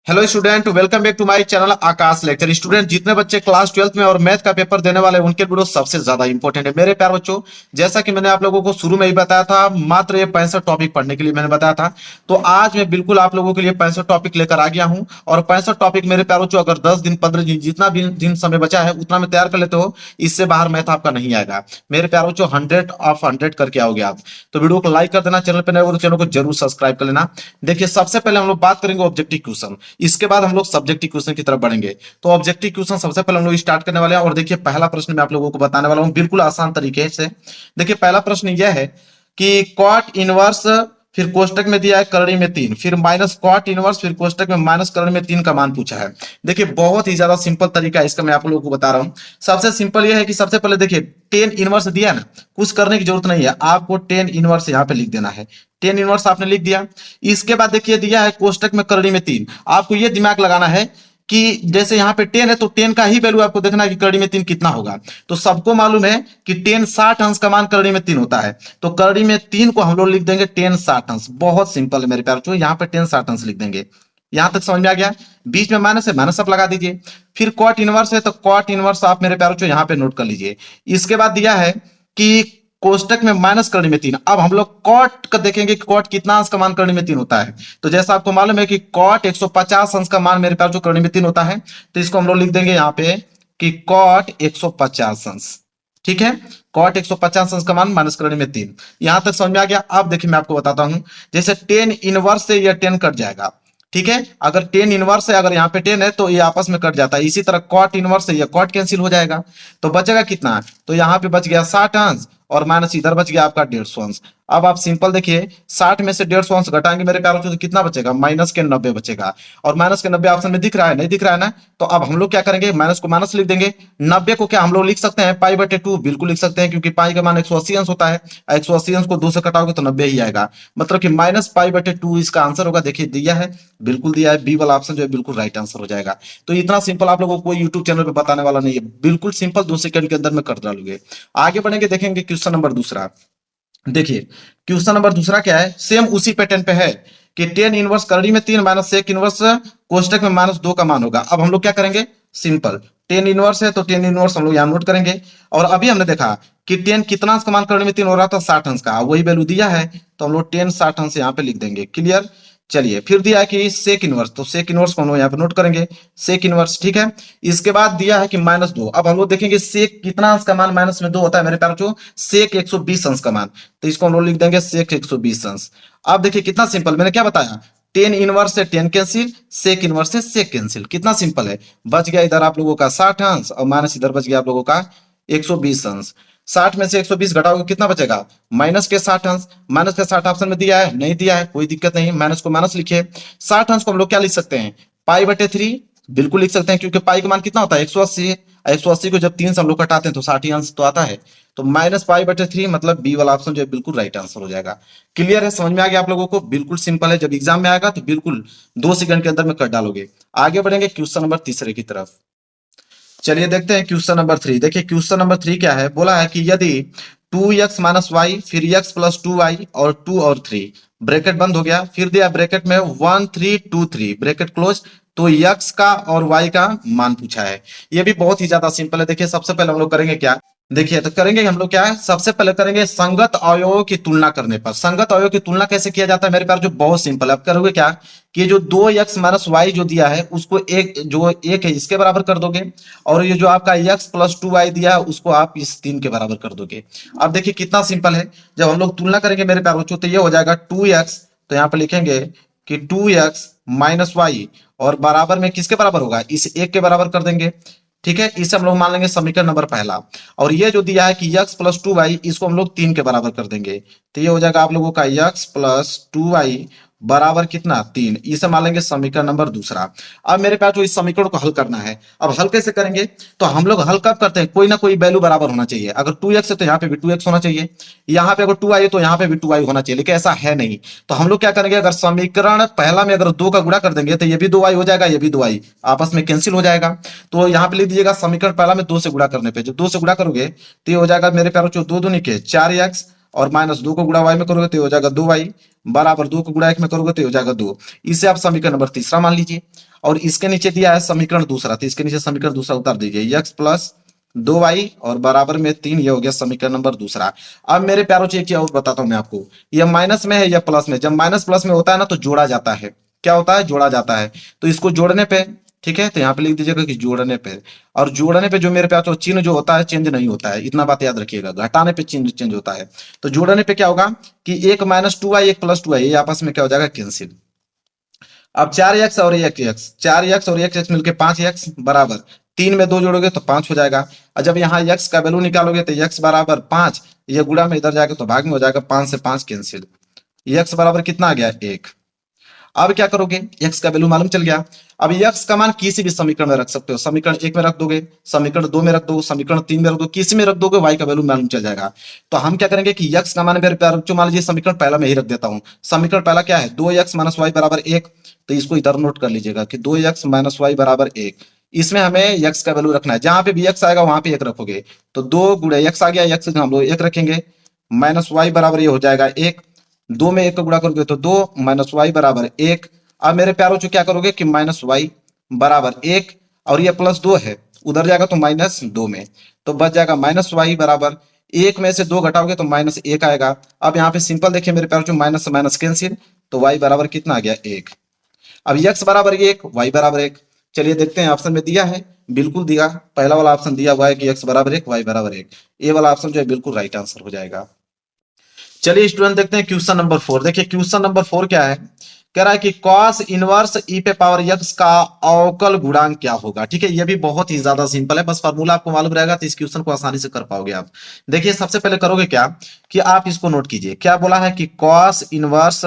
Hello student, welcome back to my channel Akash lecture. Student, जितने बच्चे class 12th में और मैथ का पेपर देने वाले हैं उनके वीडियो सबसे ज्यादा इंपॉर्टेंट है मेरे प्यार बच्चों। जैसा कि मैंने आप लोगों को शुरू में ही बताया था, मात्र ये 65 टॉपिक पढ़ने के लिए मैंने बताया था। तो आज मैं बिल्कुल आप लोगों के लिए 65 टॉपिक लेकर आ गया हूं। और 65 टॉपिक मेरे प्यार बच्चों, अगर 10 दिन 15 दिन जितना भी दिन समय बचा है उतना में तैयार कर लेते हो, इससे बाहर मैथ आपका नहीं आएगा मेरे प्यार बच्चों। 100 ऑफ 100 करके आओगे आप। तो वीडियो को लाइक कर देना, चैनल पर नए हो तो चैनल को जरूर सब्सक्राइब कर लेना। देखिए, सबसे पहले हम लोग बात करेंगे ऑब्जेक्टिव क्वेश्चन, इसके बाद हम लोग सब्जेक्टिव क्वेश्चन की तरफ बढ़ेंगे। तो ऑब्जेक्टिव क्वेश्चन सबसे पहले हम लोग स्टार्ट करने वाले हैं। और देखिए, पहला प्रश्न मैं आप लोगों को बताने वाला हूं बिल्कुल आसान तरीके से। देखिए, पहला प्रश्न यह है कि कॉट इनवर्स, फिर कोष्टक में दिया है करड़ी में 3, फिर माइनस कॉट इनवर्स, फिर कोष्टक में माइनस करड़ी में 3 का मान पूछा है। देखिए, बहुत ही ज्यादा सिंपल तरीका है इसका, मैं आप लोगों को बता रहा हूं। सबसे सिंपल यह है कि सबसे पहले देखिए, 10 इनवर्स दिया है ना, कुछ करने की जरूरत नहीं है, आपको 10 इनवर्स यहां पे लिख देना है। 10 इनवर्स आपने लिख दिया। इसके बाद देखिए, दिया है कोष्टक में करड़ी में 3, आपको यह दिमाग लगाना है कि जैसे यहाँ पे 10 है तो 10 का ही वैल्यू आपको देखना है कि करड़ी में 3 कितना होगा। तो सबको मालूम है कि 10 60 अंश का मान करड़ी में 3 होता है। तो करड़ी में 3 को हम लोग लिख देंगे 10 60 अंश। बहुत सिंपल है मेरे प्यार बच्चों, यहाँ पे 10 60 अंश लिख देंगे। यहां तक समझ में आ गया। बीच में माइनस है, माइनस आप लगा दीजिए। फिर कॉट इनवर्स है तो कॉट इनवर्स आप मेरे प्यार बच्चों यहाँ पे नोट कर लीजिए। इसके बाद दिया है कि कोष्टक में माइनस करड़ी में 3। अब हम लोग कॉट का देखेंगे कि कॉट कितना अंश का मान करड़ी में 3 होता है। तो जैसा आपको मालूम है कि कॉट 150 अंश का मान मेरे पास जो करड़ी में 3 होता है, तो इसको हम लोग लिख देंगे यहाँ पे कि कॉट 150 अंश। ठीक है, कॉट 150 अंश का मान माइनस करड़ी में 3। यहां तक समझ में आ गया। अब देखिए, मैं आपको बताता हूं, जैसे 10 इनवर्स से यह 10 कट जाएगा। ठीक है, अगर 10 इनवर्स है, अगर यहाँ पे 10 है तो ये आपस में कट जाता है। इसी तरह कॉट इनवर्स से ये कॉट कैंसिल हो जाएगा। तो बचेगा कितना, तो यहाँ पे बच गया 60 अंश और माइनस इधर बच गया आपका 150 अंश। अब आप सिंपल देखिए, 60 में से 150 अंश घटाएंगे मेरे प्यारों तो कितना बचेगा, माइनस के 90 बचेगा। और माइनस के 90 ऑप्शन में दिख रहा है, नहीं दिख रहा है ना। तो अब हम लोग क्या करेंगे, माइनस को माइनस लिख देंगे। 90 को क्या हम लोग लिख सकते हैं, पाई बटे 2 बिल्कुल लिख सकते हैं, क्योंकि पाई का मान 180 अंश होता है। 180 अंश को 2 से कटाओगे तो 90 ही आएगा। मतलब कि माइनस पाई बटे 2 इसका आंसर होगा। देखिए, दिया है, बिल्कुल दिया है, बी वाला ऑप्शन जो है बिल्कुल राइट आंसर हो जाएगा। तो इतना सिंपल आप लोगों को कोई यूट्यूब चैनल पे बताने वाला नहीं है, बिल्कुल सिंपल 2 सेकंड के अंदर में कर डालोगे। आगे बढ़ेंगे, देखेंगे क्वेश्चन नंबर दूसरा। देखिए, क्वेश्चन नंबर दूसरा क्या है, सेम उसी पैटर्न पे है कि 10 इनवर्स करड़ी में 3 माइनस सेक इनवर्स कोष्टक में माइनस 2 का मान होगा। अब हम लोग क्या करेंगे, सिंपल 10 इनवर्स है तो 10 इनवर्स हम लोग यहाँ नोट करेंगे। और अभी हमने देखा कि 10 कितना अंश का मान करड़ी में 3 हो रहा था, 60 अंश का, वही वैल्यू दिया है तो हम लोग 10 60 अंश यहाँ पे लिख देंगे। क्लियर। चलिए, फिर दिया है कि सेक इनवर्स, तो सेक इनवर्स को हम लोग यहाँ पे नोट करेंगे, सेक इनवर्स। ठीक है, इसके बाद दिया है कि माइनस 2। अब हम लोग देखेंगे सेक कितना अंश का मान माइनस में 2 होता है मेरे प्यारे बच्चों, सेक 120 अंश का मान। तो इसको हम लोग लिख देंगे सेक 120 अंश। अब देखिए कितना सिंपल, मैंने क्या बताया, 10 इनवर्स से 10 कैंसिल, सेक इनवर्स से सेक कैंसिल। कितना सिंपल है, बच गया इधर आप लोगों का 60 अंश और माइनस इधर बच गया आप लोगों का 120 अंश। 60 में से 120 घटाओगे कितना बचेगा, माइनस के 60 अंश। माइनस के 60 ऑप्शन में दिया है, नहीं दिया है, कोई दिक्कत नहीं, माइनस को माइनस लिखिए। 60 अंश को हम लोग क्या लिख सकते हैं, पाई बटे 3 बिल्कुल लिख सकते हैं, क्योंकि पाई का मान कितना होता है 180 है। 180 को जब 3 से हम लोग घटाते हैं तो 60 अंश तो आता है। तो माइनस पाई बटे 3 मतलब बी वाला ऑप्शन जो है बिल्कुल राइट आंसर हो जाएगा। क्लियर है, समझ में आ गया आप लोगों को, बिल्कुल सिंपल है। जब एग्जाम में आएगा तो बिल्कुल 2 सेकंड के अंदर में कर डालोगे। आगे बढ़ेंगे क्वेश्चन नंबर तीसरे की तरफ। चलिए देखते हैं क्वेश्चन नंबर 3। देखिए, क्वेश्चन नंबर 3 क्या है, बोला है कि यदि 2x माइनस वाई, फिर x प्लस 2y और 2 और 3, ब्रैकेट बंद हो गया, फिर दिया ब्रैकेट में 1 3 2 3, ब्रैकेट क्लोज, तो x का और y का मान पूछा है। ये भी बहुत ही ज्यादा सिंपल है। देखिए, सबसे पहले हम लोग करेंगे क्या, देखिए तो करेंगे हम लोग क्या है, सबसे पहले करेंगे संगत अवयवों की तुलना करने पर। संगत अवयव की तुलना कैसे किया जाता है मेरे पास, जो बहुत सिंपल है। अब करोगे क्या कि जो 2x माइनस वाई जो दिया है उसको एक जो एक है इसके बराबर कर दोगे, और ये जो आपका x प्लस 2y दिया है उसको आप इस 3 के बराबर कर दोगे। अब देखिए कितना सिंपल है, जब हम लोग तुलना करेंगे मेरे प्यारे बच्चों तो ये हो जाएगा 2x, तो यहाँ पे लिखेंगे कि 2x माइनस वाई और बराबर में किसके बराबर होगा, इस एक के बराबर कर देंगे। ठीक है, इसे हम लोग मान लेंगे समीकरण नंबर पहला। और ये जो दिया है कि x प्लस 2y, इसको हम लोग 3 के बराबर कर देंगे। तो ये हो जाएगा आप लोगों का x प्लस 2y बराबर कितना 3, इसे मान लेंगे समीकरण नंबर दूसरा। अब मेरे पास जो इस समीकरण को हल करना है, अब हल कैसे करेंगे, तो हम लोग हल कब करते हैं, कोई ना कोई वैल्यू बराबर होना चाहिए। अगर 2x है तो यहाँ पे भी 2x होना चाहिए, यहाँ पे अगर 2y है तो यहाँ पे भी 2y होना चाहिए, लेकिन ऐसा है नहीं। तो हम लोग क्या करेंगे, अगर समीकरण पहला में अगर 2 का गुणा कर देंगे तो ये भी 2y हो जाएगा, ये भी 2y आपस में कैंसिल हो जाएगा। तो यहाँ पे लिख दीजिएगा समीकरण पहला में 2 से गुणा करने पे, जब 2 से गुणा करोगे तो ये हो जाएगा मेरे प्यारों 2 दूनी के 4x और माइनस 2 को गुणा y में करोगे तो ये हो जाएगा 2y बराबर 2 को गुणा 1 में करोगे तो ये हो जाएगा 2। इसे आप समीकरण नंबर तीसरा मान लीजिए। और इसके नीचे दिया है समीकरण दूसरा, तो इसके नीचे समीकरण दूसरा उतार दीजिए, x प्लस 2y और बराबर में 3, ये हो गया समीकरण नंबर दूसरा। अब मेरे प्यारों से एक चीज और बताता हूं मैं आपको, ये माइनस में है या प्लस में, जब माइनस प्लस में होता है ना तो जोड़ा जाता है। क्या होता है? जोड़ा जाता है। तो इसको जोड़ने पे, ठीक है, तो यहाँ पे लिख दीजिएगा कि जोड़ने पे, और जोड़ने पे जो मेरे प्यार चिन्ह जो होता है चेंज नहीं होता है, इतना बात याद रखिएगा। घटाने पे चिन्ह चेंज होता है। तो जोड़ने पे क्या होगा कि 1 माइनस 2y 1 प्लस 2y, ये आपस में क्या हो जाएगा? कैंसिल। अब 4x और 1x, 4x और 1x मिलके 5x बराबर 3 में 2 जोड़ोगे तो 5 हो जाएगा। और जब यहाँ x का वैल्यू निकालोगे तो x बराबर 5, ये गुणा में इधर जाएगा तो भाग में हो जाएगा, 5 से 5 कैंसिल। x बराबर कितना आ गया? 1। अब क्या करोगे? x का वैल्यू मालूम चल गया। अब x का मान किसी भी समीकरण में रख सकते हो, समीकरण 1 में रख दोगे, समीकरण 2 में रख दो, समीकरण 3 में रख दो, किसी में रख दोगे y का वैल्यू मालूम चल जाएगा। तो हम क्या करेंगे कि x का मान मेरे प्यार मान लीजिए समीकरण पहला में ही रख देता हूं। समीकरण पहला क्या है? 2x माइनस y बराबर 1। तो इसको इधर नोट कर लीजिएगा कि 2x माइनस y बराबर 1। इसमें हमें x का वैल्यू रखना है, जहां पे भी x आएगा वहां पे 1 रखोगे। तो 2 गुणे x आ गया, x हम लोग 1 रखेंगे, माइनस y बराबर ये हो जाएगा 1। 2 में 1 का गुणा करोगे तो 2 माइनस y बराबर 1। अब मेरे प्यारों जो क्या करोगे कि माइनस y बराबर 1, और ये प्लस 2 है, उधर जाएगा तो माइनस 2 में, तो बच जाएगा माइनस y बराबर 1 में से 2 घटाओगे तो माइनस 1 आएगा। अब यहाँ पे सिंपल देखिए मेरे प्यारों, माइनस से माइनस कैंसिल, तो y बराबर कितना आ गया? 1। अब x बराबर 1, y बराबर 1। चलिए देखते हैं, ऑप्शन में दिया है, बिल्कुल दिया, पहला वाला ऑप्शन दिया हुआ है कि x बराबर 1, y बराबर 1। ये वाला ऑप्शन जो है बिल्कुल राइट आंसर हो जाएगा। चलिए स्टूडेंट देखते हैं क्वेश्चन नंबर 4। देखिए क्वेश्चन नंबर 4 क्या है, कह रहा है कि cos इनवर्स e पे पावर x का अवकल गुणांक क्या होगा। ठीक है, ये भी बहुत ही ज्यादा सिंपल है, बस फार्मूला आपको मालूम रहेगा तो इस क्वेश्चन को आसानी से कर पाओगे आप। देखिए सबसे पहले करोगे क्या कि आप इसको नोट कीजिए, क्या बोला है कि cos इनवर्स,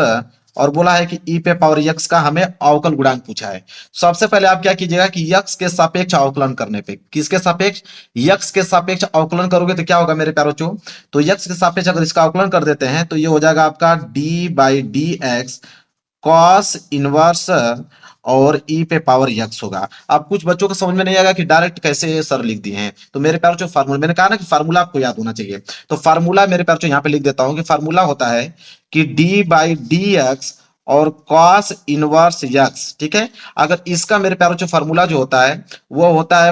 और बोला है कि e पे पावर x का हमें अवकल गुणांक पूछा है। सबसे पहले आप क्या कीजिएगा कि x के सापेक्ष अवकलन करने पे, किसके सापेक्ष? x के सापेक्ष अवकलन करोगे तो क्या होगा मेरे प्यारों चो, तो x के सापेक्ष अगर इसका अवकलन कर देते हैं तो ये हो जाएगा आपका d by D x cos inverse और e पे पावर x होगा। अब कुछ बच्चों को समझ में नहीं आएगा कि डायरेक्ट कैसे सर लिख दिए हैं, तो मेरे प्यार जो फार्मूला, मैंने कहा ना कि फार्मूला आपको याद होना चाहिए, तो फार्मूला मेरे प्यार जो यहाँ पे लिख देता हूं कि फार्मूला होता है कि d बाई डी एक्स और कॉस इनवर्स x। ठीक है, अगर इसका मेरे प्यारों जो फार्मूला जो होता है वो होता है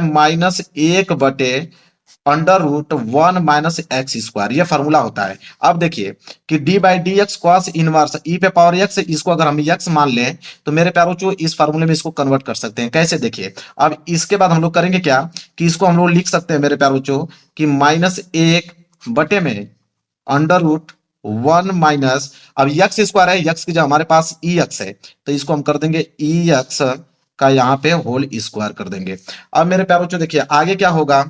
-1/√1 माइनस एक्स स्क्वायर, यह फार्मूला होता है। अब देखिए कि D by D x cos inverse ई पे पावर एक्स, इसको अगर हम एक्स मान लें तो मेरे प्यारों जो इस फार्मूले में इसको कन्वर्ट कर सकते हैं। कैसे? देखिए अब इसके बाद हम लोग करेंगे क्या कि इसको हम लोग लिख सकते हैं मेरे प्यारों जो कि -1 में √1 माइनस, अब एक्स स्क्वायर है, एक्स की जो हमारे पास ई एक्स है तो इसको हम कर देंगे ई एक्स का यहाँ पे होल स्क्वायर कर देंगे। अब मेरे प्यारों जो देखिए आगे क्या होगा,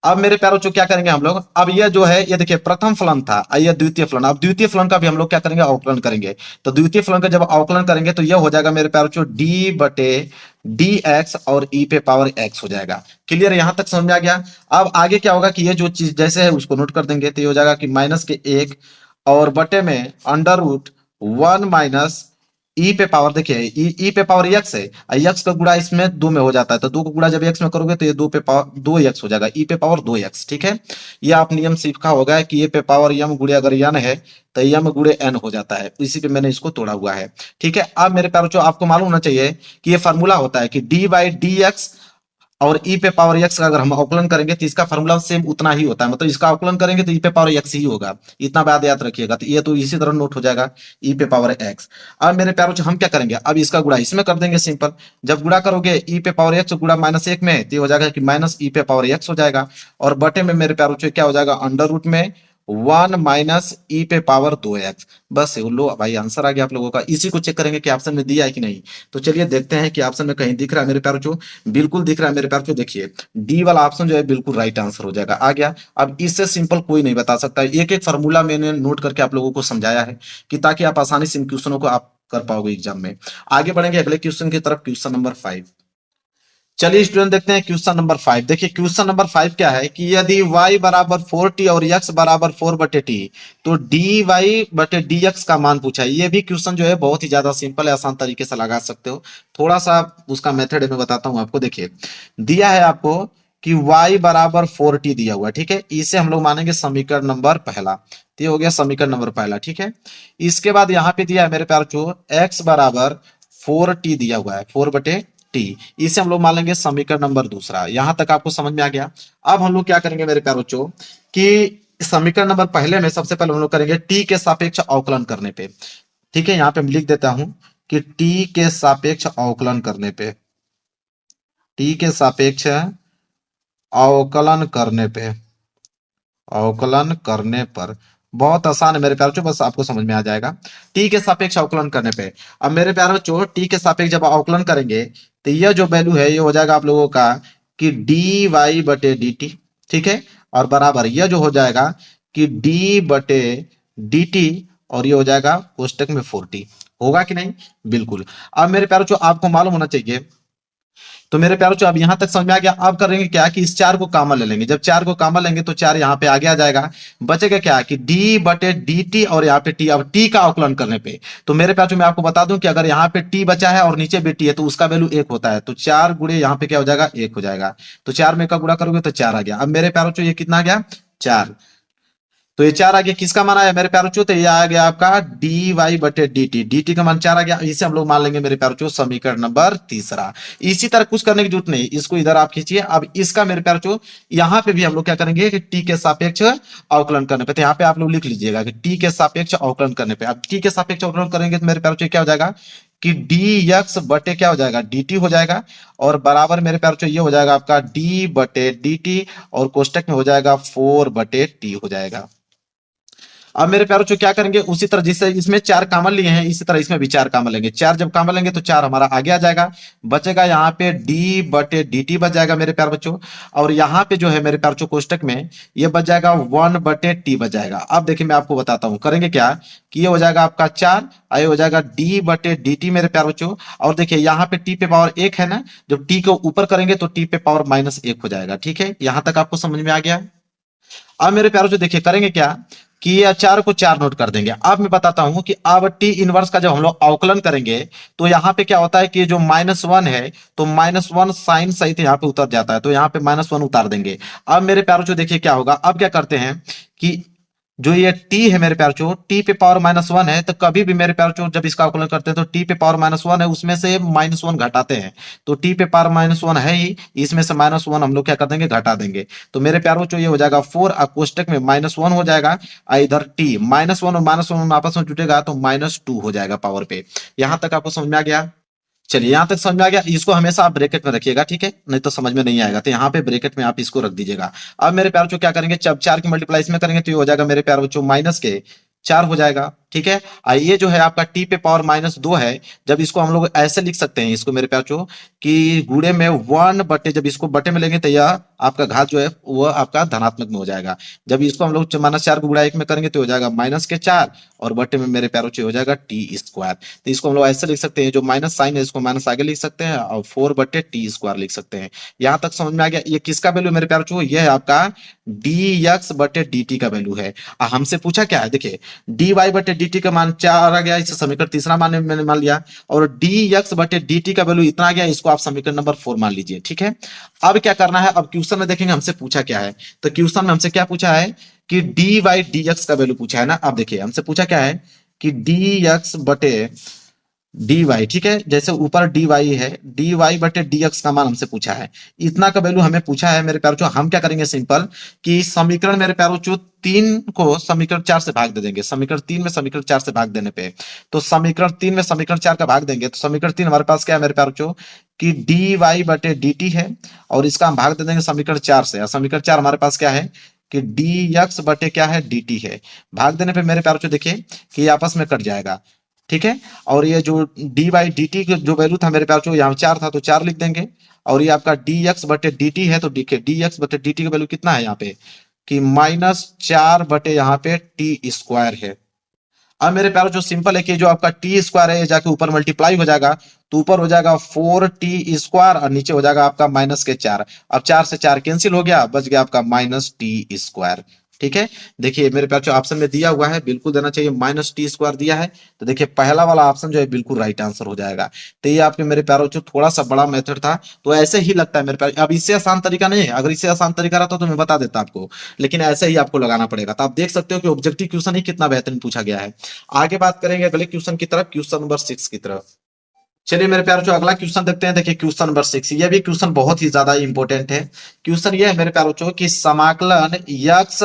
अब मेरे प्यारों जो क्या करेंगे हम लोग, अब ये जो है ये देखिए प्रथम फलन था, ये द्वितीय फलन, अब द्वितीय फलन का भी हम लोग क्या करेंगे? अवकलन करेंगे। तो द्वितीय फलन का जब अवकलन करेंगे तो ये हो जाएगा मेरे प्यारों जो डी बटे डी एक्स और ई पे पावर एक्स हो जाएगा। क्लियर, यहां तक समझ में आ गया। अब आगे क्या होगा कि ये जो चीज जैसे है उसको नोट कर देंगे, तो ये हो जाएगा कि -1 और बटे में √1 माइनस ई पे पावर, देखिए ई पे पावर एक्स है, एक्स का गुणा इसमें 2 में हो जाता है, तो 2 को गुणा जब एक्स में करोगे तो ये 2 पे पावर 2x हो जाएगा, ई पे पावर 2x। ठीक है, ये आप नियम सीखा होगा कि ए पे पावर यम गुणे अगर यन है तो यम गुणे एन हो जाता है, इसी पे मैंने इसको तोड़ा हुआ है। ठीक है, अब मेरे प्यारों आपको मालूम होना चाहिए कि ये फार्मूला होता है कि डी बाई डी एक्स और ई पे पावर एक्स का अगर हम अवकलन करेंगे तो इसका फार्मूला सेम उतना ही होता है, मतलब इसका अवकलन करेंगे तो ई पे पावर एक्स ही होगा, इतना बात याद रखिएगा। तो ये तो इसी तरह नोट हो जाएगा ई पे पावर एक्स। अब मेरे प्यारों हम क्या करेंगे, अब इसका गुणा इसमें कर देंगे सिंपल। जब गुणा करोगे ई पे पावर एक्स गुणा -1 में तो हो जाएगा कि माइनस ई पे पावर एक्स हो जाएगा, और बटे में मेरे प्यारों क्या हो जाएगा √1 में 1 माइनस ई पे पावर 2x। बस लो भाई, आंसर आ गया आप लोगों का। इसी को चेक करेंगे कि ऑप्शन में दिया है कि नहीं। तो चलिए देखते हैं कि ऑप्शन में कहीं दिख रहा है मेरे प्यारों जो, बिल्कुल दिख रहा है मेरे प्यारों जो। देखिए डी वाला ऑप्शन जो है बिल्कुल राइट आंसर हो जाएगा, आ गया। अब इससे सिंपल कोई नहीं बता सकता, एक एक फार्मूला मैंने नोट करके आप लोगों को समझाया है कि ताकि आप आसानी से इन क्वेश्चनों को आप कर पाओगे एग्जाम में। आगे बढ़ेंगे अगले क्वेश्चन की तरफ, क्वेश्चन नंबर 5। चलिए स्टूडेंट देखते हैं क्वेश्चन नंबर 5। देखिए क्वेश्चन नंबर 5 क्या है कि यदि y बराबर 4t और x बराबर 4/t तो dy बटे dx का मान पूछा है। ये भी क्वेश्चन जो है बहुत ही ज्यादा सिंपल है, आसान तरीके से लगा सकते हो। थोड़ा सा उसका मेथड मैं बताता हूं आपको। देखिए दिया है आपको कि y बराबर 4t दिया हुआ है, ठीक है। इसे हम लोग मानेंगे समीकरण नंबर पहला। तो ये हो गया समीकरण नंबर पहला, ठीक है। इसके बाद यहाँ पे दिया है मेरे प्यार जो x बराबर 4t दिया हुआ है, 4/t। इसे हम लोग मान लेंगे समीकरण नंबर दूसरा। यहां तक आपको समझ में आ गया। अब हम लोग क्या करेंगे मेरे प्यार बच्चों कि समीकरण नंबर पहले में सबसे पहले हम लोग करेंगे t के सापेक्ष अवकलन करने पे, ठीक है। यहाँ पे हम लिख देता हूं कि t के सापेक्ष अवकलन करने पे, t के सापेक्ष अवकलन करने पे, अवकलन करने पर बहुत आसान है मेरे प्यारे बच्चों, बस आपको समझ में आ जाएगा। टी के सापेक्ष अवकलन करने पे, अब मेरे प्यारे बच्चों टी के सापेक्ष जब अवकलन करेंगे तो यह जो वैल्यू है ये हो जाएगा आप लोगों का कि डी वाई बटे डी टी, ठीक है। और बराबर यह जो हो जाएगा कि डी बटे डी टी, और ये हो जाएगा कोष्टक में 4t। होगा कि नहीं? बिल्कुल। अब मेरे प्यारे बच्चों आपको मालूम होना चाहिए, तो मेरे प्यारों अब यहां तक समझ में आ गया। अब करेंगे क्या कि इस 4 को कॉमन ले लेंगे। जब 4 को कॉमन लेंगे तो 4 यहाँ पे आगे आ जाएगा, बचेगा क्या कि d बटे डी टी, और यहाँ पे t। अब t का अवकलन करने पे तो मेरे प्यारों मैं आपको बता दूं कि अगर यहाँ पे t बचा है और नीचे भी t है तो उसका वैल्यू 1 होता है। तो 4 गुणे यहाँ पे क्या हो जाएगा 1 हो जाएगा। तो 4 में का गुणा करोगे तो 4 आ गया। अब मेरे प्यारों ये कितना आ गया 4। तो ये 4 आ गया, किसका मान आया मेरे प्यारों तो ये आ गया आपका डी वाई बटे डी टी। डी टी का मान 4 आ गया। इसे हम लोग मान लेंगे मेरे प्यारों समीकरण नंबर तीसरा। इसी तरह कुछ करने की जरूरत नहीं, इसको इधर आप खींचिए। अब इसका मेरे प्यारों यहाँ पे भी हम लोग क्या करेंगे कि टी के सापेक्ष अवकलन करने पे, तो यहाँ पे आप लोग लिख लीजिएगा कि टी के सापेक्ष अवकलन करने पे। अब टी के सापेक्ष अवकलन करेंगे तो मेरे प्यारों क्या हो जाएगा कि डी एक्स बटे क्या हो जाएगा डी टी हो जाएगा, और बराबर मेरे प्यारों ये हो जाएगा आपका डी बटे डी टी, और कोष्टक में हो जाएगा 4/t हो जाएगा। अब मेरे प्यारों क्या करेंगे उसी तरह जिससे इसमें 4 कॉमन लिए हैं इसी तरह इसमें भी 4 कॉमन लेंगे। 4 जब कॉमन लेंगे तो 4 हमारा आगे आ जाएगा, बचेगा यहाँ पे d बटे डी टी बच जाएगा मेरे प्यार बच्चों। और यहाँ पे जो है मेरे प्यार बच्चों कोष्टक में ये बच जाएगा 1/t बच जाएगा। अब देखिए मैं आपको बताता हूँ करेंगे क्या कि ये हो जाएगा आपका 4, ये हो जाएगा d बटे डी टी मेरे प्यार बच्चों। और देखिए यहाँ पे t पे पावर 1 है ना, जब t को ऊपर करेंगे तो t पे पावर -1 हो जाएगा, ठीक है। यहाँ तक आपको समझ में आ गया। अब मेरे प्यारों देखिए करेंगे क्या कि ये 4 को 4 नोट कर देंगे। अब मैं बताता हूं कि अब टी इनवर्स का जब हम लोग अवकलन करेंगे तो यहाँ पे क्या होता है कि जो -1 है तो -1 साइन सहित यहाँ पे उतर जाता है, तो यहाँ पे -1 उतार देंगे। अब मेरे प्यारों देखिए क्या होगा। अब क्या करते हैं कि जो ये t है मेरे प्यार t पे पावर -1 है, तो कभी भी मेरे प्यार जब इसका अवकलन करते हैं तो t पे पावर -1 है उसमें से -1 घटाते हैं। तो t पे पावर -1 है ही, इसमें से -1 हम लोग क्या कर देंगे घटा देंगे। तो मेरे प्यारों ये हो जाएगा 4, कोष्टक में -1 हो जाएगा, इधर t -1 और -1 आपस में जुटेगा तो -2 हो जाएगा पावर पे। यहां तक आपको समझ में आ गया। चलिए यहां तक समझ में आ गया। इसको हमेशा आप ब्रैकेट में रखिएगा, ठीक है, नहीं तो समझ में नहीं आएगा। तो यहाँ पे ब्रैकेट में आप इसको रख दीजिएगा। अब मेरे प्यार बच्चों क्या करेंगे जब 4 की मल्टीप्लाई इसमें करेंगे तो ये हो जाएगा मेरे प्यार बच्चों -4 हो जाएगा, ठीक है। ये जो है आपका टी पे पावर -2 है, जब इसको हम लोग ऐसे लिख सकते हैं इसको मेरे प्यार बच्चों कि गुणे में 1 बटे, जब इसको बटे में लेंगे तो यह आपका घात जो है वो आपका धनात्मक में हो जाएगा। जब इसको हम लोग -4 को गुणा 1 में करेंगे तो हो जाएगा -4, और बटे में मेरे प्यारों हो जाएगा t²। तो इसको हम लोग ऐसे लिख सकते हैं, जो माइनस साइन है इसको माइनस आगे लिख सकते हैं और 4/t² लिख सकते हैं। यहां तक समझ में आ गया। ये किसका वैल्यू मेरे प्यारों ये है आपका dx बटे dt का वैल्यू है। हमसे पूछा क्या है, देखिए dy बटे dt का मान 4 आ गया, इसे समीकरण तीसरा मैंने मान लिया, और dx बटे dt का वैल्यू इतना आ गया, इसको आप समीकरण नंबर 4 मान लीजिए, ठीक है। अब क्या करना है, अब क्वेश्चन में देखेंगे हमसे पूछा क्या है। तो क्वेश्चन में हमसे क्या पूछा है कि dy dx का वैल्यू पूछा है ना। अब देखिए हमसे पूछा क्या है कि dx बटे dy, ठीक है, जैसे ऊपर dy है, dy बटे dx का मान हमसे पूछा है, इतना का वैल्यू हमें पूछा है मेरे प्यारों। हम क्या करेंगे सिंपल कि समीकरण मेरे प्यारों 3 को समीकरण 4 से भाग दे देंगे। समीकरण 3 में समीकरण 4 से भाग देने पे, तो समीकरण 3 में समीकरण 4 का भाग देंगे तो समीकरण 3 हमारे पास क्या है मेरे प्यारों कि dy बटे dt है, और इसका हम भाग दे देंगे समीकरण 4 से, और समीकरण 4 हमारे पास क्या है कि dx बटे क्या है dt है। भाग देने पे मेरे प्यारों देखिए कि आपस में कट जाएगा, ठीक है। और ये जो डी बाई डी टी जो वैल्यू था मेरे प्यार यहाँ 4 था तो 4 लिख देंगे, और ये आपका dx बटे dt है तो देखिए dx बटे dt का वैल्यू कितना है यहाँ पे कि -4 बटे यहाँ पे t² है। अब मेरे प्यारों जो सिंपल है कि जो आपका t² है ये जाके ऊपर मल्टीप्लाई हो जाएगा, तो ऊपर हो जाएगा 4t² और नीचे हो जाएगा आपका -4। अब 4 से 4 कैंसिल हो गया, बच गया आपका -t²। ठीक है, देखिए मेरे पास जो ऑप्शन में दिया हुआ है बिल्कुल देना चाहिए, माइनस टी स्क्वायर दिया है, तो देखिए पहला वाला ऑप्शन जो है बिल्कुल राइट आंसर हो जाएगा। तो ये आपके मेरे प्यारों जो थोड़ा सा बड़ा मेथड था, तो ऐसे ही लगता है मेरे प्यार। अब इससे आसान तरीका नहीं है, अगर इससे आसान तरीका रहता तो मैं बता देता आपको, लेकिन ऐसे ही आपको लगाना पड़ेगा। तो आप देख सकते हो कि ऑब्जेक्टिव क्वेश्चन ही कितना बेहतरीन पूछा गया है। आगे बात करेंगे अगले क्वेश्चन की तरफ, क्वेश्चन नंबर 6 की तरफ। चलिए मेरे प्यारों जो अगला क्वेश्चन देखते हैं, देखिए क्वेश्चन नंबर 6, ये भी क्वेश्चन बहुत ही ज्यादा इंपॉर्टेंट है। क्वेश्चन ये है मेरे प्यारों जो कि समाकलन यक्स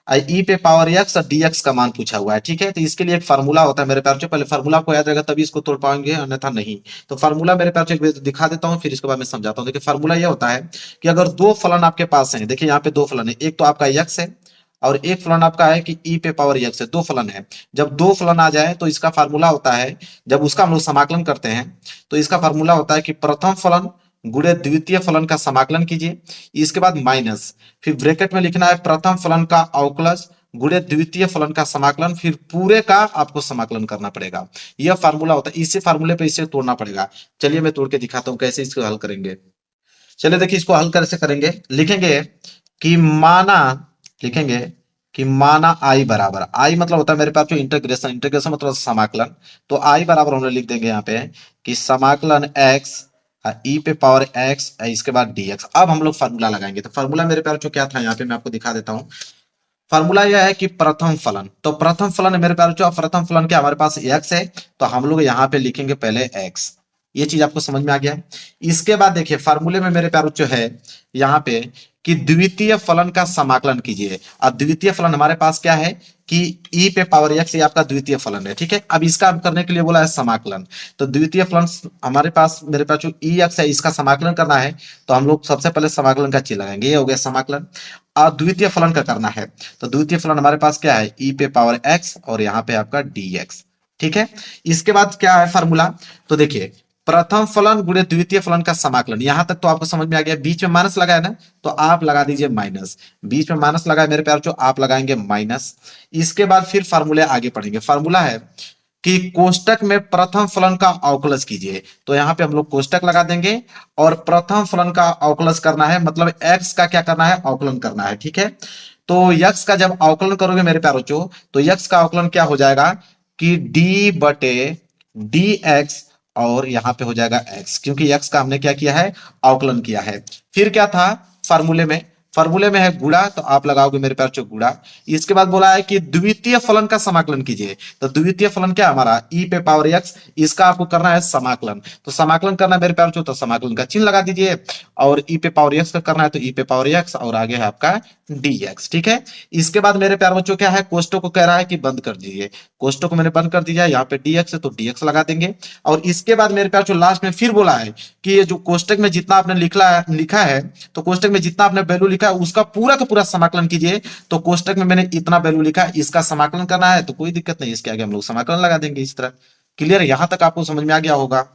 ई पे पावर एक्स और डीएक्स का मान पूछा हुआ है। ठीक है, तो इसके लिए एक फार्मूला होता है मेरे प्यारों जो, पहले फार्मूला को याद रहेगा तभी इसको तोड़ पाएंगे, अन्यथा नहीं। तो फार्मूला मेरे प्यारों जो दिखा देता हूँ, फिर इसके बाद मैं समझाता हूँ। देखिए फार्मूला ये होता है कि अगर दो फलन आपके पास है, देखिए यहाँ पे दो फलन है, एक तो आपका यक्स है और एक फलन आपका है कि ई पे पावर एक्स है, दो फलन है। जब दो फलन आ जाए तो इसका फार्मूला होता है, जब उसका हम लोग समाकलन करते हैं तो इसका फार्मूला होता है कि प्रथम फलन गुणे द्वितीय फलन का समाकलन कीजिए, इसके बाद माइनस, फिर ब्रैकेट में लिखना है प्रथम फलन का अवकलज गुणे द्वितीय फलन का समाकलन, फिर पूरे का आपको समाकलन करना पड़ेगा। यह फार्मूला होता है, इसी फार्मूले पे इसे तोड़ना पड़ेगा। चलिए मैं तोड़ के दिखाता हूं कैसे इसको हल करेंगे। चलिए देखिए इसको हल कैसे करेंगे, लिखेंगे कि माना, लिखेंगे कि माना आई बराबर, आई मतलब होता है मेरे पास जो इंटीग्रेशन, इंटीग्रेशन मतलब समाकलन, तो आई बराबर हम लोग लिख देंगे यहाँ पे कि समाकलन एक्स ई पे पावर एक्स इसके बाद डीएक्स। अब हम लोग फार्मूला लगाएंगे, तो फार्मूला मेरे पास जो क्या था यहाँ पे मैं आपको दिखा देता हूँ। फार्मूला यह है कि प्रथम फलन, तो प्रथम फलन मेरे प्यारे जो प्रथम फलन क्या हमारे पास x है, तो हम लोग यहाँ पे लिखेंगे पहले x। ये चीज आपको समझ में आ गया। इसके बाद देखिए फार्मूले में मेरे प्यारे जो है यहाँ पे कि द्वितीय फलन का समाकलन कीजिए। अब द्वितीय फलन हमारे पास क्या है कि e पे पावर x, ये आपका द्वितीय फलन है। ठीक है, अब इसका करने के लिए बोला है समाकलन, तो द्वितीय फलन हमारे पास मेरे पास जो x है इसका समाकलन करना है, तो हम लोग सबसे पहले समाकलन का चिन्ह लगाएंगे, ये हो गया समाकलन। और द्वितीय फलन का करना है, तो द्वितीय फलन हमारे पास क्या है e पे पावर x और यहाँ पे आपका dx। ठीक है, इसके बाद क्या है फार्मूला, तो देखिए प्रथम फलन गुणे द्वितीय फलन का समाकलन, यहां तक तो आपको समझ में आ गया। बीच में माइनस लगाया ना, तो आप लगा दीजिए माइनस, बीच में माइनस लगाए मेरे प्यार जो, आप लगाएंगे माइनस। इसके बाद फिर फार्मूले आगे पढ़ेंगे। फार्मूला है कि कोष्टक में प्रथम फलन का अवकलज कीजिए, तो यहाँ पे हम लोग कोष्टक लगा देंगे और प्रथम फलन का अवकलज करना है, मतलब एक्स का क्या करना है, अवकलन करना है। ठीक है, तो यक्स का जब अवकलन करोगे मेरे प्यारों तो यक्स का अवकलन क्या हो जाएगा कि डी बटे डी एक्स और यहाँ पे हो जाएगा x, क्योंकि x का हमने क्या किया है, अवकलन किया है। फिर क्या था फार्मूले में, फार्मूले में है गुणा, तो आप लगाओगे मेरे प्यार जो गुणा। इसके बाद बोला है कि द्वितीय फलन का समाकलन कीजिए, तो द्वितीय फलन क्या हमारा e पे पावर x, इसका आपको करना है समाकलन, तो समाकलन करना है मेरे प्यार जो, तो समाकलन का चिन्ह लगा दीजिए। और e पे पावर x का करना है, तो e पे पावर x और आगे है आपका dx। ठीक है, इसके बाद मेरे प्यार बच्चों क्या है, कोष्टक को कह रहा है कि बंद कर दीजिए, कोष्टक को मैंने बंद कर दिया, यहाँ पे dx है तो dx लगा देंगे। और इसके बाद मेरे प्यार जो लास्ट में फिर बोला है कि ये जो कोष्टक में जितना आपने लिखा है, तो कोष्टक में जितना आपने वैल्यू लिखा है उसका पूरा का पूरा समाकलन कीजिए। तो कोष्टक में मैंने इतना वैल्यू लिखा है, इसका समाकलन करना है, तो कोई दिक्कत नहीं, इसके आगे हम लोग समाकलन लगा देंगे इस तरह। क्लियर, यहां तक आपको समझ में आ गया होगा।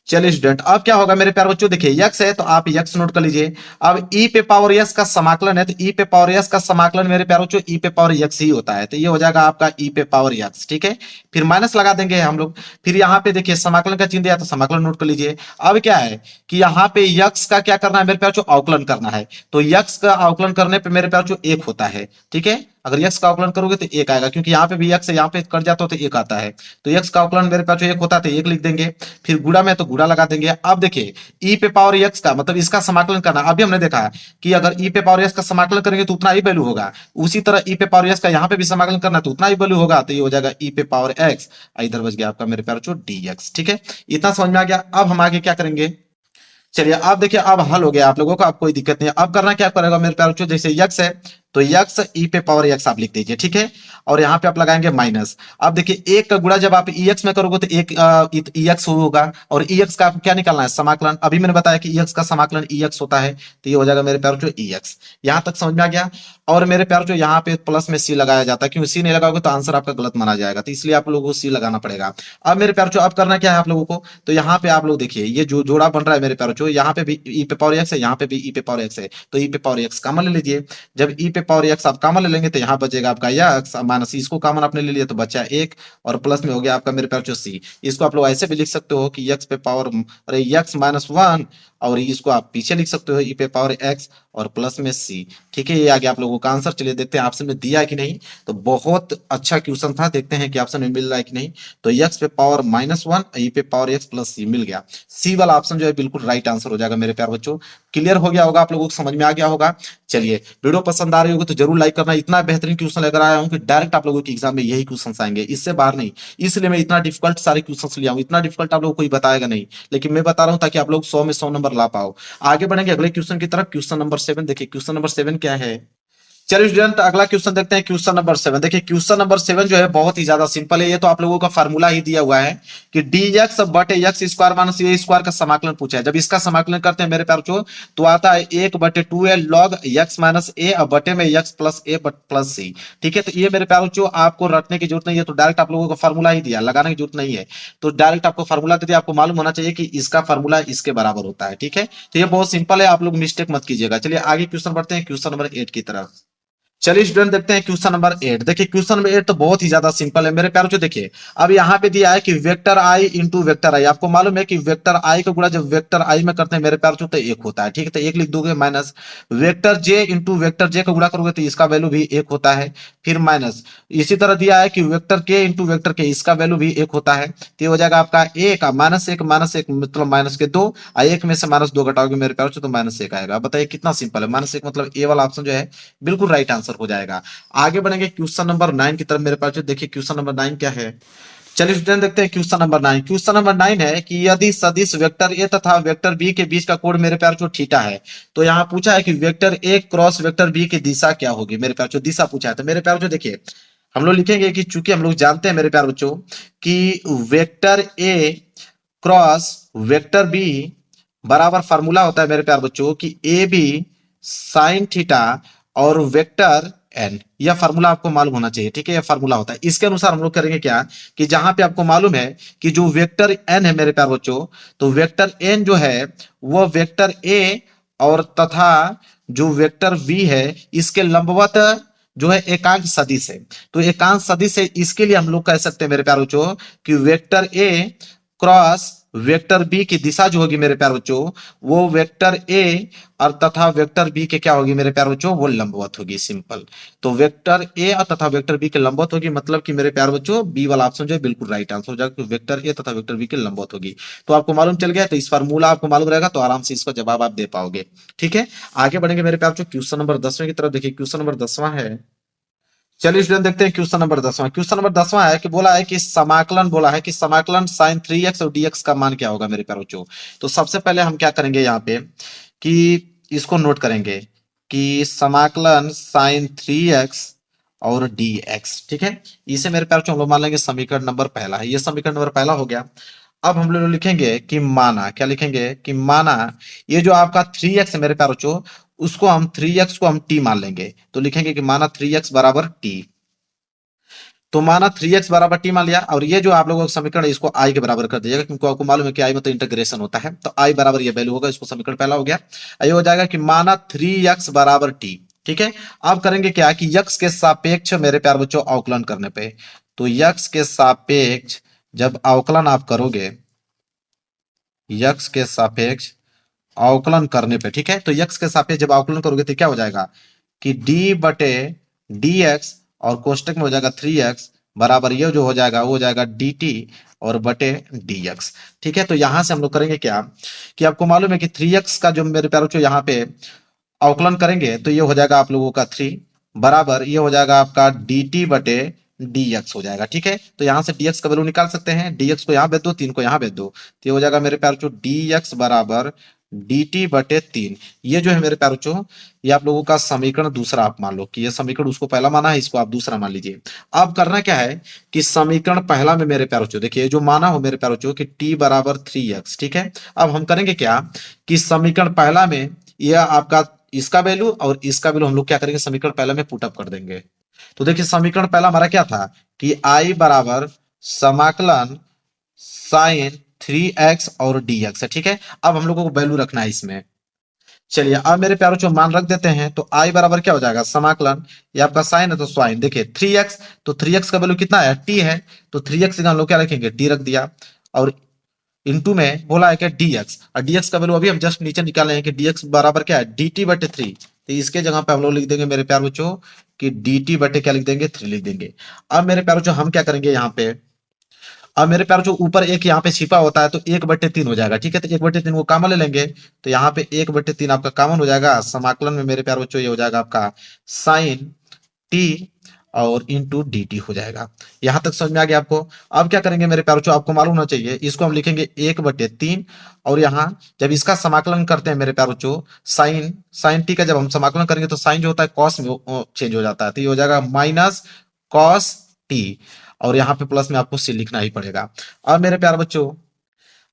चलिए स्टूडेंट, अब क्या होगा मेरे प्यारे बच्चों, देखिए यक्स है तो आप यक्स नोट कर लीजिए। अब ई पे पावर यक्स का समाकलन है, तो ई पे पावर यक्स का समाकलन मेरे प्यारे बच्चों ई पे पावर यक्स ही होता है, तो ये हो जाएगा आपका ई पे पावर यक्स। ठीक है, फिर माइनस लगा देंगे हम लोग। फिर यहाँ पे देखिए समाकलन का चिन्ह दिया, तो समाकलन नोट कर लीजिए। अब क्या है कि यहाँ पे यक्स का क्या करना है मेरे प्यारे बच्चों, अवकलन करना है, तो यक्स का अवकलन करने पे मेरे प्यारे बच्चों एक होता है। ठीक है, अगर यक्स का अवकलन करोगे तो एक आएगा, क्योंकि यहाँ पे भी यक्स है, यहाँ पे कट जाता हो तो एक आता है, तो यक्स का अवकलन मेरे पास जो एक होता है तो एक लिख देंगे। फिर गुणा में तो गुणा लगा देंगे। अब देखिए ई पे पावर यक्स का मतलब इसका समाकलन करना, अभी हमने देखा कि अगर ई पे पावर यक्स का समाकलन करेंगे तो उतना ही वैल्यू होगा, उसी तरह ई पे पावर यक्स का यहाँ पे भी समाकलन करना तो उतना ही वैल्यू होगा, तो ये हो जाएगा ई पे पावर एक्स, इधर बच गया आपका मेरे प्यारे जो dx। ठीक है, इतना समझ में आ गया। अब हम आगे क्या करेंगे, चलिए अब देखिए अब हल हो गया आप लोगों का, अब कोई दिक्कत नहीं है। अब करना क्या पड़ेगा मेरे प्यारे बच्चों, जैसे यक्स है तो यक्स ई पे पावर यक्स आप लिख दीजिए। ठीक है, और यहाँ पे आप लगाएंगे माइनस। अब देखिए एक का गुणा जब आप ईएक्स में करोगे तो एक ईएक्स होगा, और ईएक्स का आपको क्या निकालना है, समाकलन। अभी मैंने बताया कि ईएक्स का समाकलन ईएक्स होता है, तो ये हो जाएगा मेरे प्यारे जो ईएक्स। यहाँ तक समझ में आ गया। और मेरे प्यारे जो यहाँ पे प्लस में सी लगाया जाता है, क्योंकि सी नहीं लगाओगे तो आंसर आपका गलत माना जाएगा, तो इसलिए आप लोगों को सी लगाना पड़ेगा। अब मेरे प्यारे जो अब करना क्या है आप लोगों को, तो यहाँ पे आप लोग देखिए ये जो जोड़ा बन रहा है मेरे प्यारे जो, यहाँ पे भी ई पे पावर एक्स है, यहाँ पे भी ई पे पावर एक्स है, तो ई पे पावर एक्स कॉमन ले लीजिए। जब ई पे पावर एक्स आप कॉमन ले लेंगे तो यहाँ बचेगा आपका एक्स माइनस इसको कॉमन आपने ले लिया तो बचा एक, और प्लस में हो गया आपका मेरे पास जो सी। इसको आप लोग ऐसे भी लिख सकते हो कि एक्स पे पावर अरे एक्स माइनस वन, और इसको आप पीछे लिख सकते हो ई पे पावर एक्स और प्लस में सी। ठीक है, ये आगे आप लोगों का आंसर। चलिए देखते हैं ऑप्शन में दिया है कि नहीं। तो बहुत अच्छा क्वेश्चन था, देखते हैं कि ऑप्शन में मिल रहा है कि नहीं। तो एक्स पे पावर माइनस वन, ई पे पावर एक्स प्लस सी मिल गया। सी वाला ऑप्शन जो है बिल्कुल राइट आंसर हो जाएगा मेरे प्यार बच्चों। क्लियर हो गया होगा, आप लोगों को समझ में आ गया होगा। चलिए, वीडियो पसंद आ रही होगी तो जरूर लाइक करना। इतना बेहतरीन क्वेश्चन लेकर आया हूं कि डायरेक्ट आप लोगों के एग्जाम में यही क्वेश्चन आएंगे, इससे बाहर नहीं। इसलिए मैं इतना डिफिकल्ट सारे क्वेश्चन लिया हूं। इतना डिफिकल्ट आप लोगों को कोई बताएगा नहीं, लेकिन मैं बता रहा हूं ताकि आप लोग 100 में 100 नंबर ला पाओ। आगे बढ़ेंगे अगले क्वेश्चन की तरफ। क्वेश्चन नंबर 7 देखिए, क्वेश्चन नंबर 7 क्या है। चलिए स्टूडेंट, अगला क्वेश्चन देखते हैं। क्वेश्चन नंबर 7 देखिए, क्वेश्चन नंबर 7 जो है बहुत ही ज्यादा सिंपल है। ये तो आप लोगों का फार्मूला ही दिया हुआ है कि डी एक्स बटे एक्स स्क्वायर माइनस ए स्क्वायर का समाकलन पूछा है। जब इसका समाकलन करते हैं मेरे प्यार बच्चों तो आता है 1/2 लॉग एक्स माइनस ए और बटे में एक्स प्लस ए प्लस सी। ठीक है, तो ये मेरे प्यार बच्चों आपको रटने की जरूरत नहीं है, तो डायरेक्ट आप लोगों को फार्मूला ही दिया, लगाने की जरूरत नहीं है। तो डायरेक्ट आपको फार्मूला दे दिया, आपको मालूम होना चाहिए कि इसका फार्मूला इसके बराबर होता है। ठीक है, तो ये बहुत सिंपल है, आप लोग मिस्टेक मत कीजिएगा। चलिए आगे क्वेश्चन बढ़ते हैं, क्वेश्चन नंबर 8 की तरफ। चलिए स्टूडेंट देखते हैं क्वेश्चन नंबर 8। देखिए क्वेश्चन नंबर 8 तो बहुत ही ज्यादा सिंपल है मेरे प्यारों। जो देखिए अब यहाँ पे दिया है कि वेक्टर आई इंटू वेक्टर आई। आपको मालूम है कि वेक्टर आई का गुणा जब वेक्टर आई में करते हैं मेरे प्यारों तो एक होता है। ठीक है, तो एक लिख दोगे minus vector J into vector जे का गुणा करोगे तो इसका वैल्यू भी एक होता है, फिर माइनस। इसी तरह दिया है कि वेक्टर के इंटू वेक्टर के, इसका वैल्यू भी एक होता है। तो ये हो जाएगा आपका एक माइनस एक मतलब माइनस के दो, एक में से माइनस दो घटाओगे मेरे प्यारों तो माइनस एक आएगा। बताइए कितना सिंपल है। माइनस एक मतलब ए वाला ऑप्शन जो है बिल्कुल राइट आंसर हो जाएगा। आगे बढ़ेंगे क्वेश्चन नंबर 9 की तरफ मेरे पास। जो देखिए क्वेश्चन नंबर 9 क्या है। चलिए स्टूडेंट देखते हैं क्वेश्चन नंबर 9। क्वेश्चन नंबर 9 है कि यदि सदिश वेक्टर ए तथा वेक्टर बी के बीच का कोण मेरे प्यार जो थीटा है, तो यहाँ पूछा है कि vector A cross vector B की दिशा क्या होगी। मेरे प्यार जो दिशा पूछा है, तो मेरे प्यार जो देखिए हम लोग लिखेंगे कि चूंकि हम लोग जानते हैं मेरे प्यार बच्चों कि vector A cross vector B बराबर फार्मूला होता है मेरे प्यार बच्चों कि ए बी साइन थीटा और वेक्टर एन। यह फार्मूला आपको मालूम होना चाहिए। ठीक है, यह फार्मूला होता है। इसके अनुसार हम लोग करेंगे क्या कि जहां पे आपको मालूम है कि जो वेक्टर एन है मेरे प्यार बच्चों, तो वेक्टर एन जो है वह वेक्टर ए और तथा जो वेक्टर बी है इसके लंबवत जो है एकांक सदिश है। तो एकांक सदिश है, इसके लिए हम लोग कह सकते हैं मेरे प्यार बच्चों कि vector A cross vector B की दिशा जो होगी मेरे प्यार बच्चों वो वेक्टर ए और तथा वेक्टर बी के क्या होगी मेरे प्यार बच्चों वो लंबवत होगी। सिंपल। तो वेक्टर ए और तथा वेक्टर बी के लंबवत होगी, मतलब कि मेरे प्यार बच्चों बी वाला ऑप्शन जो है बिल्कुल राइट आंसर हो जाएगा। वेक्टर ए तथा वेक्टर बी के लंबवत होगी। तो आपको मालूम चल गया, तो इस फार्मूला आपको मालूम रहेगा तो आराम से इसका जवाब आप दे पाओगे। ठीक है, आगे बढ़ेंगे मेरे प्यार बच्चों क्वेश्चन नंबर 10वें की तरफ। देखिए क्वेश्चन नंबर 10वां है। चलिए स्टूडेंट देखते हैं क्वेश्चन नंबर 10वां। क्वेश्चन नंबर 10वां है कि बोला है कि समाकलन, बोला है कि समाकलन साइन 3x और dx का मान क्या होगा मेरे प्यारे बच्चों। तो सबसे पहले हम क्या करेंगे यहाँ पे कि इसको नोट करेंगे कि समाकलन साइन 3x और dx। ठीक है, इसे मेरे प्यारे बच्चों हम लोग मान लेंगे समीकरण नंबर पहला है। ये समीकरण नंबर पहला हो गया। अब हम लोग लिखेंगे कि माना, क्या लिखेंगे कि माना ये जो आपका 3x है मेरे प्यारे बच्चों उसको हम 3x को हम t मान लेंगे। तो लिखेंगे कि माना 3x बराबर t। तो माना 3x बराबर t मान लिया, और ये जो आप लोगों का समीकरण है इसको i के बराबर कर दीजिएगा, क्योंकि आपको मालूम है कि i मतलब इंटीग्रेशन होता है। तो i बराबर ये वैल्यू होगा, इसको समीकरण पहला हो गया। ये हो जाएगा कि माना 3x बराबर t। ठीक है, अब करेंगे क्या कि x के सापेक्ष मेरे प्यार बच्चों अवकलन करने पे, तो x के सापेक्ष जब अवकलन आप करोगे, x के सापेक्ष अवकलन करने पे, ठीक है, तो x के सापेक्ष जब अवकलन करोगे तो क्या हो जाएगा कि d बटे dx और कोष्टक में हो जाएगा 3x बराबर ये जो हो जाएगा वो हो जाएगा dt और बटे dx। ठीक है, तो यहां से हम लोग करेंगे क्या कि आपको मालूम है कि 3x का जो मेरे प्यारों यहाँ पे अवकलन करेंगे तो ये हो जाएगा आप लोगों का 3 बराबर ये हो जाएगा आपका dt बटे dx हो जाएगा। ठीक है, तो यहां से dx का वैल्यू निकाल सकते हैं। dx को यहां भेज दो, 3 को यहां भेज दो, तो ये हो जाएगा मेरे प्यारों dx बराबर dt बटे 3। ये जो है मेरे प्यारों ये आप लोगों का समीकरण दूसरा आप मान लो कि ये समीकरण उसको पहला माना है, इसको आप दूसरा मान लीजिए। अब करना क्या है कि समीकरण पहला में मेरे प्यारों देखिए जो माना हो मेरे प्यारों कि t बराबर 3x। ठीक है, अब हम करेंगे क्या कि समीकरण पहला में यह आपका इसका वैल्यू और इसका वैल्यू हम लोग क्या करेंगे समीकरण पहला में पुटअप कर देंगे। तो देखिए समीकरण पहला हमारा क्या था कि i बराबर समाकलन साइन 3x और dx है। ठीक है, अब हम लोगों को वैल्यू रखना है इसमें। चलिए अब मेरे प्यारों जो मान रख देते हैं, तो आई बराबर क्या हो जाएगा, समाकलन, ये आपका साइन है तो साइन, देखिए 3x, तो 3x का वैल्यू कितना है, t है, तो 3x हम लोग क्या रखेंगे, t रख दिया, और इनटू में बोला है कि dx, और dx का वैल्यू अभी हम जस्ट नीचे निकाले हैं कि dx बराबर क्या है, dt बटे 3, तो इसके जगह पे हम लोग लिख देंगे मेरे प्यार बच्चों कि dt बटे क्या लिख देंगे, 3 लिख देंगे। अब मेरे प्यार बच्चों हम क्या करेंगे यहाँ पे, अब मेरे प्यार जो ऊपर एक यहाँ पे छिपा होता है तो 1/3 हो जाएगा, ठीक है, तो 1/3 को कॉमन ले लेंगे, तो यहाँ पे 1/3 आपका कॉमन हो जाएगा, समाकलन में मेरे प्यार बच्चों ये हो जाएगा आपका साइन टी और इंटू डी टी हो जाएगा। यहां तक समझ में आ गया आपको। अब क्या करेंगे मेरे प्यार बच्चों, आपको मालूम होना चाहिए, इसको हम लिखेंगे 1/3, और यहाँ जब इसका समाकलन करते हैं मेरे प्यार बच्चों, साइन साइन टी का जब हम समाकलन करेंगे तो साइन जो होता है कॉस में चेंज हो जाता है, तो ये हो जाएगा माइनस कॉस टी, और यहाँ पे प्लस में आपको सी लिखना ही पड़ेगा। अब मेरे प्यार बच्चों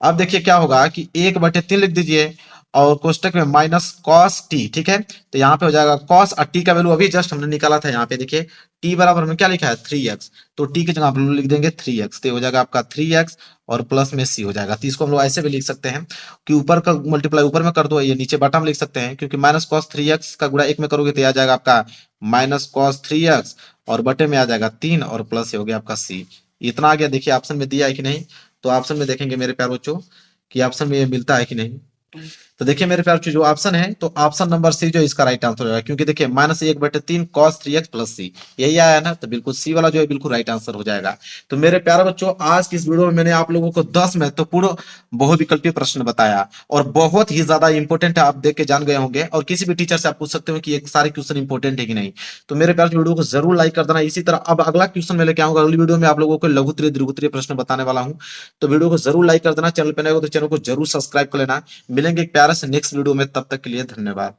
अब देखिए क्या होगा कि 1/3 लिख दीजिए, और कोष्टक में माइनस कॉस टी, ठीक है, तो यहाँ पे हो जाएगा कॉस, और टी का वैल्यू अभी जस्ट हमने निकाला था, यहाँ पे देखिए टी बराबर में क्या लिखा है 3x, तो टी की जगह आप लोग लिख देंगे 3x, तो हो जाएगा आपका 3x और प्लस में सी हो जाएगा। तो इसको हम लोग ऐसे भी लिख सकते हैं कि ऊपर का मल्टीप्लाई ऊपर में कर दो, ये नीचे बॉटम लिख सकते हैं, क्योंकि माइनस कॉस 3x का गुणा 1 में करोगे तो आ जाएगा आपका माइनस कॉस 3x, और बटे में आ जाएगा 3, और प्लस हो गया आपका सी। इतना आ गया, देखिए ऑप्शन में दिया है कि नहीं, तो ऑप्शन में देखेंगे मेरे प्यार बच्चों कि ऑप्शन में ये मिलता है कि नहीं। तो देखिए मेरे प्यार जो ऑप्शन है, तो ऑप्शन नंबर सी जो इसका राइट आंसर होगा, क्योंकि देखिए -1/3 cos 3x प्लस सी, यही आया ना, तो बिल्कुल सी वाला जो है बिल्कुल राइट आंसर हो जाएगा। तो मेरे प्यारे बच्चों आज की इस वीडियो में मैंने आप लोगों को 10 महत्वपूर्ण बहुविकल्पीय प्रश्न बताया, और बहुत ही ज्यादा इंपॉर्टेंट है, आप देख के जान गए होंगे, और किसी भी टीचर से आप पूछ सकते हो कि ये सारे क्वेश्चन इंपॉर्टेंट है कि नहीं। तो मेरे प्यार वीडियो को जरूर लाइक कर देना। इसी तरह अब अगला क्वेश्चन मैं लेके आऊंगा, अगली वीडियो में आप लोगों को लघुत्तरीय द्विगुत्तरीय प्रश्न बताने वाला हूं, तो वीडियो को जरूर लाइक कर देना। चैनल पर नए हो तो चैनल को जरूर सब्सक्राइब कर लेना। मिलेंगे एक प्यारे से नेक्स्ट वीडियो में, तब तक के लिए धन्यवाद।